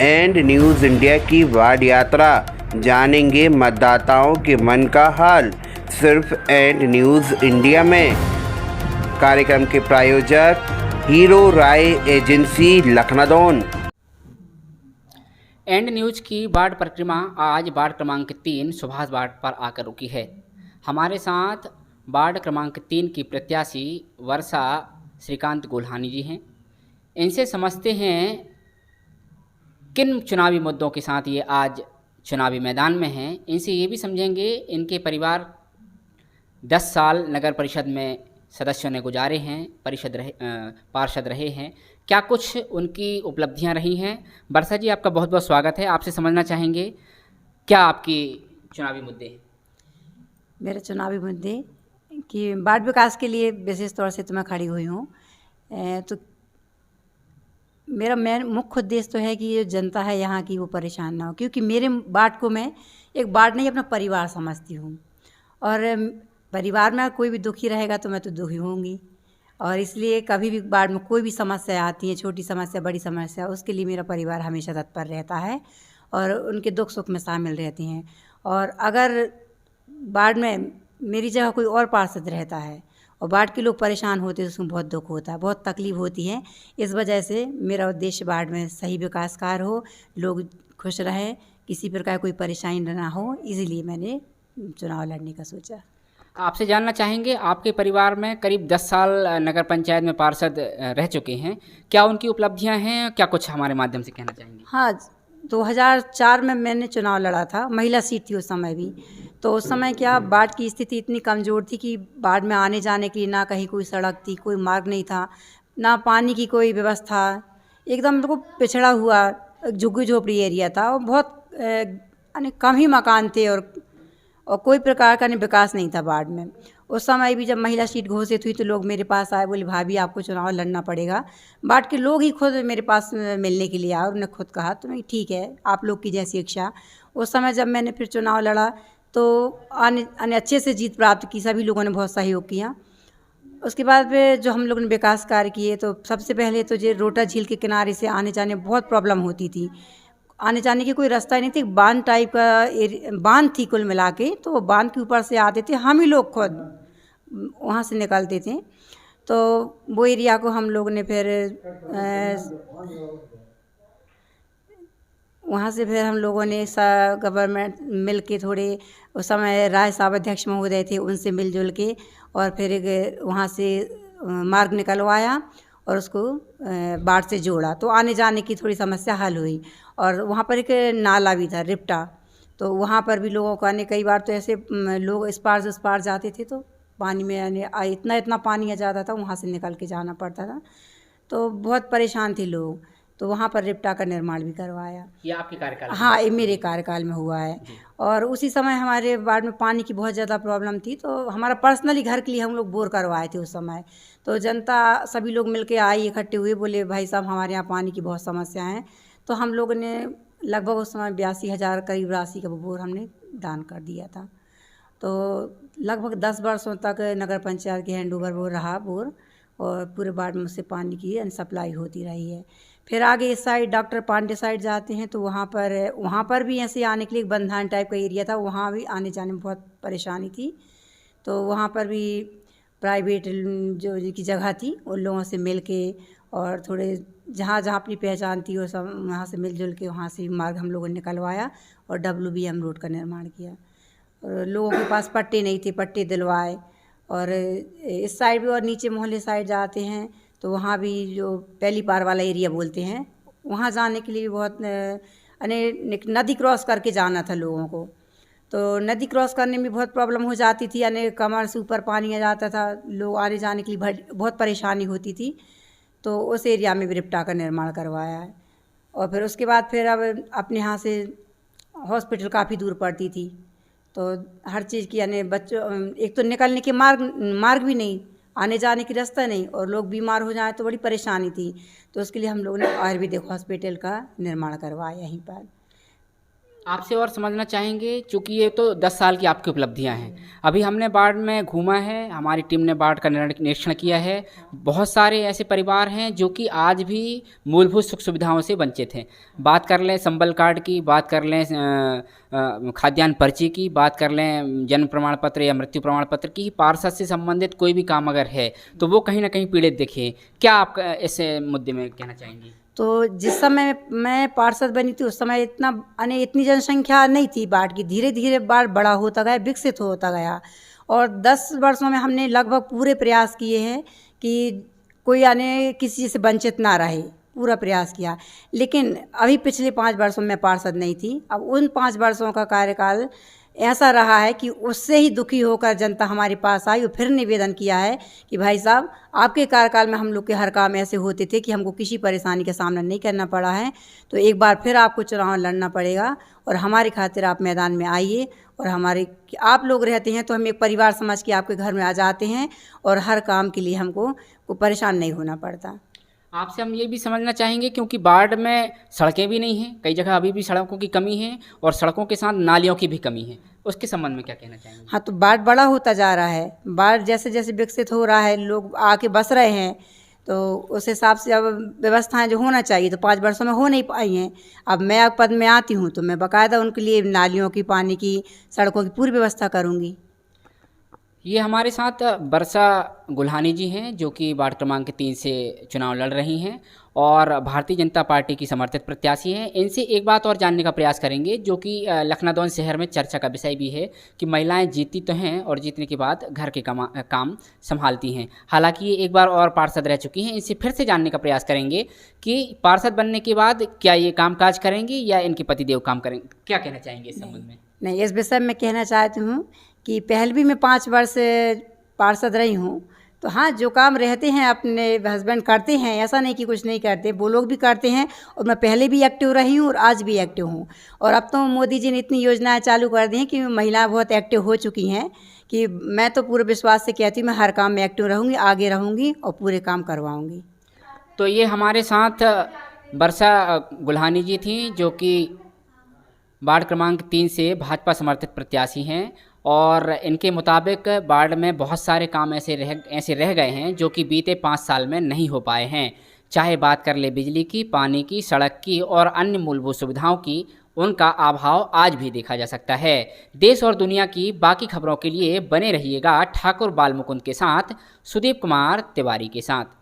And news India की ward यात्रा, जानेंगे मतदाताओं के मन का हाल सिर्फ एंड न्यूज़ इंडिया में। कार्यक्रम के प्रायोजक hero Rai agency Lakhnadon. And news की वार्ड परिक्रमा आज वार्ड क्रमांक 3 सुभाष वार्ड पर आकर रुकी है। हमारे साथ वार्ड क्रमांक 3 की प्रत्याशी वर्षा श्रीकांत गोल्हानी जी हैं। इनसे समझते हैं किन चुनावी मुद्दों के साथ ये आज चुनावी मैदान में हैं। इनसे ये भी समझेंगे इनके परिवार 10 साल नगर परिषद में सदस्यों ने गुजारे हैं, पार्षद रहे हैं, क्या कुछ उनकी उपलब्धियां रही हैं। वर्षा जी, आपका बहुत बहुत स्वागत है। आपसे समझना चाहेंगे क्या आपकी चुनावी मुद्दे हैं। मेरे चुनावी मुद्दे कि वार्ड विकास के लिए विशेष तौर से तो मैं खड़ी हुई हूँ। तो मेरा मुख्य उद्देश्य तो है कि ये जनता है यहाँ की वो परेशान ना हो, क्योंकि मेरे वार्ड को मैं एक वार्ड नहीं अपना परिवार समझती हूँ, और परिवार में कोई भी दुखी रहेगा तो मैं तो दुखी होंगी, और इसलिए कभी भी वार्ड में कोई भी समस्या आती है, छोटी समस्या बड़ी समस्या, उसके लिए मेरा परिवार हमेशा तत्पर रहता है और उनके दुख सुख में शामिल रहती हैं। और अगर वार्ड में मेरी जगह कोई और पार्षद रहता है और वार्ड के लोग परेशान होते हैं तो उसमें बहुत दुख होता है, बहुत तकलीफ होती है। इस वजह से मेरा उद्देश्य वार्ड में सही विकास कार्य हो, लोग खुश रहें, किसी प्रकार कोई परेशानी ना हो, इसीलिए मैंने चुनाव लड़ने का सोचा। आपसे जानना चाहेंगे, आपके परिवार में करीब 10 साल नगर पंचायत में पार्षद रह चुके हैं, क्या उनकी उपलब्धियां हैं, क्या कुछ हमारे माध्यम से कहना चाहेंगे। हाँ, 2004 में मैंने चुनाव लड़ा था, महिला सीट थी उस समय भी। तो उस समय क्या वार्ड की स्थिति इतनी कमज़ोर थी कि वार्ड में आने जाने के लिए ना कहीं कोई सड़क थी, कोई मार्ग नहीं था, ना पानी की कोई व्यवस्था, एकदम बिल्कुल पिछड़ा हुआ झुग्गी झोपड़ी एरिया था, और बहुत कम ही मकान थे, और कोई प्रकार का विकास नहीं था वार्ड में। उस समय भी जब महिला सीट घोषित हुई तो लोग मेरे पास आए, बोले भाभी आपको चुनाव लड़ना पड़ेगा। वार्ड के लोग ही खुद मेरे पास मिलने के लिए आए, उन्होंने खुद कहा तो मैं ठीक है, आप लोग की जैसी इच्छा। उस समय जब मैंने फिर चुनाव लड़ा तो आने अच्छे से जीत प्राप्त की, सभी लोगों ने बहुत सहयोग किया। उसके बाद फिर जो हम लोगों ने विकास कार्य किए, तो सबसे पहले तो जो रोटा झील के किनारे से आने जाने बहुत प्रॉब्लम होती थी, आने जाने की कोई रास्ता ही नहीं थी, बांध टाइप का बांध थी कुल मिला के, तो बांध के ऊपर से आते थे, हम ही लोग खुद वहाँ से निकलते थे। तो वो एरिया को हम लोग ने फिर वहाँ से फिर हम लोगों ने गवर्नमेंट मिल के थोड़े, उस समय राय साहब अध्यक्ष महोदय थे, उनसे मिलजुल के और फिर वहाँ से मार्ग निकलवाया और उसको बाढ़ से जोड़ा, तो आने जाने की थोड़ी समस्या हल हुई। और वहाँ पर एक नाला भी था रिप्टा, तो वहाँ पर भी लोगों को आने, कई बार तो ऐसे लोग इस पार से उस पार जाते थे तो पानी में आने इतना पानी आ जाता था, वहाँ से निकल के जाना पड़ता था, तो बहुत परेशान थे लोग। तो वहाँ पर रिप्टा का निर्माण भी करवाया। ये आपके कार्यकाल में? हाँ, ये मेरे कार्यकाल में हुआ है। और उसी समय हमारे वार्ड में पानी की बहुत ज़्यादा प्रॉब्लम थी, तो हमारा पर्सनली घर के लिए हम लोग बोर करवाए थे उस समय। तो जनता सभी लोग मिलके आई, इकट्ठे हुए, बोले भाई साहब हमारे यहाँ पानी की बहुत समस्या है। तो हम लोगों ने लगभग उस समय 82,000 करीब राशि का बोर हमने दान कर दिया था। तो लगभग 10 वर्षों तक नगर पंचायत के हैंड ओवर वो रहा बोर, और पूरे वार्ड में उससे पानी की सप्लाई होती रही है। फिर आगे इस साइड डॉक्टर पांडे साइड जाते हैं तो वहाँ पर भी ऐसे आने के लिए एक बंधान टाइप का एरिया था, वहाँ भी आने जाने में बहुत परेशानी थी। तो वहाँ पर भी प्राइवेट जो की जगह थी उन लोगों से मिल के और थोड़े जहाँ जहाँ अपनी पहचान थी वो सब वहाँ से मिलजुल के वहाँ से मार्ग हम लोगों ने निकलवाया और WBM रोड का निर्माण किया। और लोगों के पास पट्टे नहीं थे, पट्टे दिलवाए। और इस साइड भी और नीचे मोहल्ले साइड जाते हैं तो वहाँ भी जो पहली पार वाला एरिया बोलते हैं, वहाँ जाने के लिए बहुत नदी क्रॉस करके जाना था लोगों को, तो नदी क्रॉस करने में बहुत प्रॉब्लम हो जाती थी, कमर से ऊपर पानी आ जाता था, लोग आने जाने के लिए बहुत परेशानी होती थी। तो उस एरिया में भी रिप्टा का निर्माण करवाया है। और फिर उसके बाद फिर अब अपने यहाँ से हॉस्पिटल काफ़ी दूर पड़ती थी, तो हर चीज़ की बच्चों एक तो निकलने के मार्ग भी नहीं, आने जाने की रास्ता नहीं, और लोग बीमार हो जाए तो बड़ी परेशानी थी। तो उसके लिए हम लोगों ने आयुर्वेदिक हॉस्पिटल का निर्माण करवाया यहीं पर। आपसे और समझना चाहेंगे, चूँकि ये तो 10 साल की आपकी उपलब्धियाँ हैं। अभी हमने बाढ़ में घूमा है, हमारी टीम ने बाढ़ का निरीक्षण किया है। बहुत सारे ऐसे परिवार हैं जो कि आज भी मूलभूत सुख सुविधाओं से वंचित हैं। बात कर लें संबल कार्ड की, बात कर लें खाद्यान्न पर्ची की, बात कर लें जन्म प्रमाण पत्र या मृत्यु प्रमाण पत्र की, पार्षद से संबंधित कोई भी काम अगर है तो वो कहीं न कहीं पीड़ित दिखे। क्या आप इस मुद्दे में कहना चाहेंगी? तो जिस समय मैं पार्षद बनी थी उस समय इतनी जनसंख्या नहीं थी बाढ़ की। धीरे धीरे बाढ़ बड़ा होता गया, विकसित होता गया, और 10 वर्षों में हमने लगभग पूरे प्रयास किए हैं कि कोई किसी से वंचित ना रहे, पूरा प्रयास किया। लेकिन अभी पिछले 5 वर्षों में पार्षद नहीं थी। अब उन 5 वर्षों का कार्यकाल ऐसा रहा है कि उससे ही दुखी होकर जनता हमारे पास आई और फिर निवेदन किया है कि भाई साहब, आपके कार्यकाल में हम लोग के हर काम ऐसे होते थे कि हमको किसी परेशानी का सामना नहीं करना पड़ा है, तो एक बार फिर आपको चुनाव लड़ना पड़ेगा और हमारी खातिर आप मैदान में आइए। और आप लोग रहते हैं तो हम एक परिवार समझ के आपके घर में आ जाते हैं और हर काम के लिए हमको परेशान नहीं होना पड़ता। आपसे हम ये भी समझना चाहेंगे, क्योंकि बाढ़ में सड़कें भी नहीं हैं, कई जगह अभी भी सड़कों की कमी है और सड़कों के साथ नालियों की भी कमी है, उसके संबंध में क्या कहना चाहेंगे? हाँ, तो बाढ़ बड़ा होता जा रहा है। बाढ़ जैसे जैसे विकसित हो रहा है, लोग आके बस रहे हैं, तो उस हिसाब से अब व्यवस्थाएं जो होना चाहिए तो 5 वर्षों में हो नहीं पाई हैं। अब मैं पद में आती हूँ तो मैं बाकायदा उनके लिए नालियों की, पानी की, सड़कों की पूरी व्यवस्था करूँगी। ये हमारे साथ वर्षा गुल्हानी जी हैं जो कि वार्ड क्रमांक 3 से चुनाव लड़ रही हैं और भारतीय जनता पार्टी की समर्थित प्रत्याशी हैं। इनसे एक बात और जानने का प्रयास करेंगे जो कि लखनऊ शहर में चर्चा का विषय भी है कि महिलाएं जीती तो हैं और जीतने के बाद घर के काम संभालती हैं। हालांकि ये एक बार और पार्षद रह चुकी हैं। इनसे फिर से जानने का प्रयास करेंगे कि पार्षद बनने के बाद क्या ये कामकाज करेंगी या इनके पतिदेव काम करेंगे, क्या कहना चाहेंगे इस संबंध में? नहीं, इस विषय में कहना चाहती हूँ कि पहले भी मैं 5 वर्ष पार्षद रही हूँ, तो हाँ, जो काम रहते हैं अपने हस्बैंड करते हैं, ऐसा नहीं कि कुछ नहीं करते, वो लोग भी करते हैं। और मैं पहले भी एक्टिव रही हूँ और आज भी एक्टिव हूँ। और अब तो मोदी जी ने इतनी योजनाएं चालू कर दी हैं कि महिलाएं बहुत एक्टिव हो चुकी हैं कि मैं तो पूरे विश्वास से कहती हूँ मैं हर काम में एक्टिव रहूँगी, आगे रहूँगी और पूरे काम करवाऊँगी। तो ये हमारे साथ वर्षा गुल्हानी जी थी जो कि वार्ड क्रमांक 3 से भाजपा समर्थित प्रत्याशी हैं और इनके मुताबिक वार्ड में बहुत सारे काम ऐसे रह गए हैं जो कि बीते 5 साल में नहीं हो पाए हैं। चाहे बात कर ले बिजली की, पानी की, सड़क की और अन्य मूलभूत सुविधाओं की, उनका अभाव आज भी देखा जा सकता है। देश और दुनिया की बाकी खबरों के लिए बने रहिएगा ठाकुर बाल मुकुंद के साथ सुदीप कुमार तिवारी के साथ।